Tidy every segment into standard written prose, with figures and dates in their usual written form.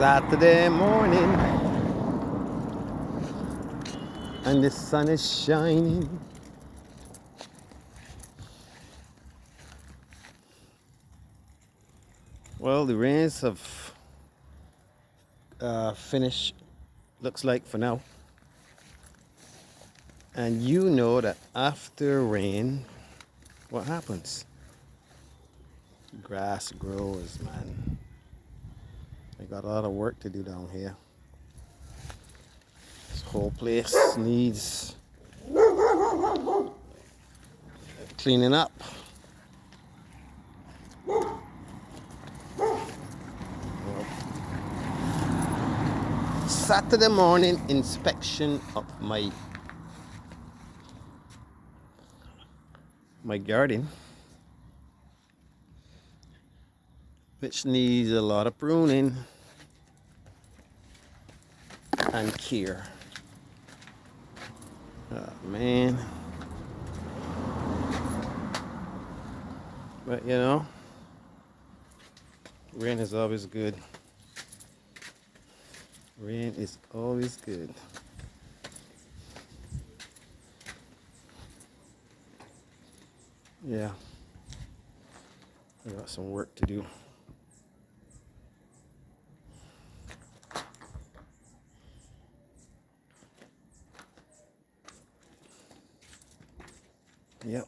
Saturday morning and the sun is shining. Well, the rains have finished, looks like, for now. And you know that after rain, what happens? Grass grows, man. I got a lot of work to do down here. This whole place needs cleaning up. Saturday morning inspection of my garden, which needs a lot of pruning and care. Oh, man. But you know, rain is always good. Rain is always good. Yeah, I got some work to do. Yep.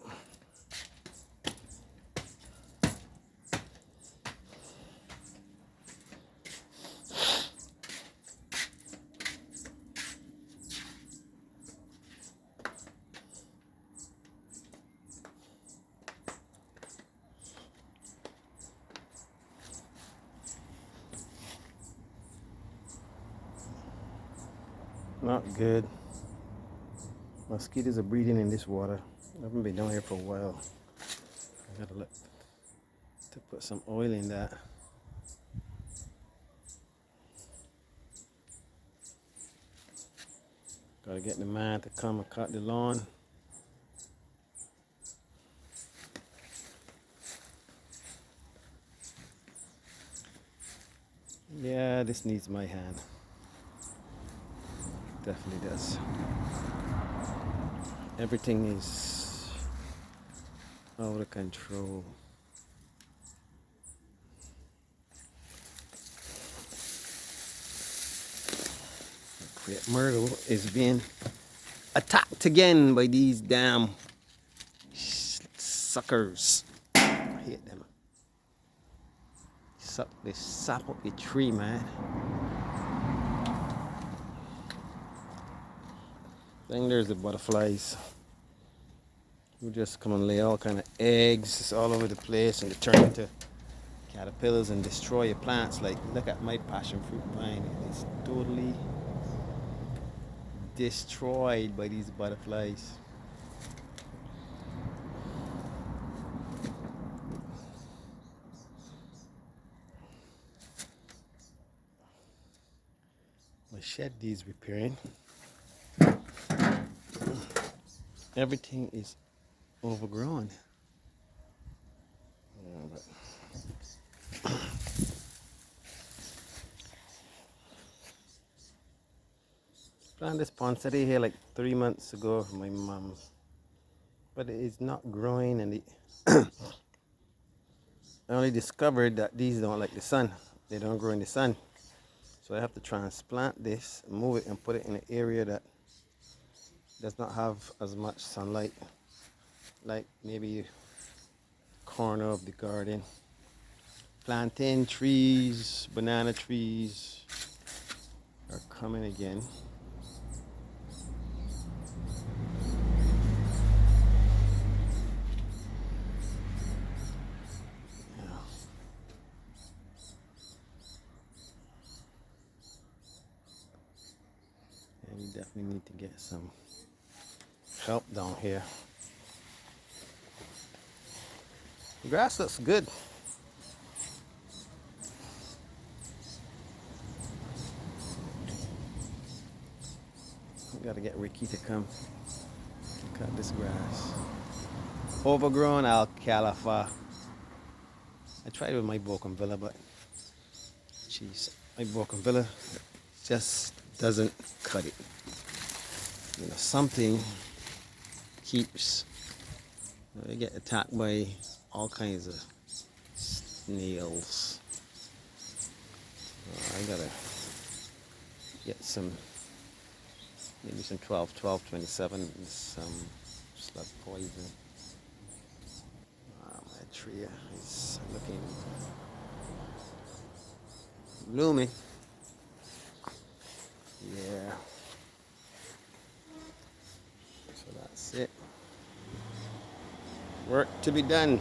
Not good. Mosquitoes are breeding in this water. I haven't been down here for a while. I gotta look to put some oil in that. Gotta get the man to come and cut the lawn. Yeah, this needs my hand. Definitely does. Everything is out of control. Crepe myrtle is being attacked again by these damn suckers. I hate them. They sap up the tree, man. Then there's the butterflies who just come and lay all kind of eggs all over the place, and they turn into caterpillars and destroy your plants. Like, look at my passion fruit vine. It's totally destroyed by these butterflies. My shed needs repairing. Everything is overgrown. Yeah, but planted this poinsettia here like 3 months ago from my mom, but it is not growing, and I only discovered that these don't like the sun. They don't grow in the sun, so I have to transplant this, move it, and put it in an area that does not have as much sunlight, like maybe corner of the garden. Plantain trees, banana trees are coming again. And we definitely need to get some help down here. The grass looks good. We gotta get Ricky to come to cut this grass. Overgrown alfalfa. I tried with my bougainvillea, but jeez, my bougainvillea just doesn't cut it. You know, something keeps. They get attacked by all kinds of snails. I gotta get some, maybe some 1227 and some slug poison. My tree is looking gloomy. Yeah. So that's it. Work to be done.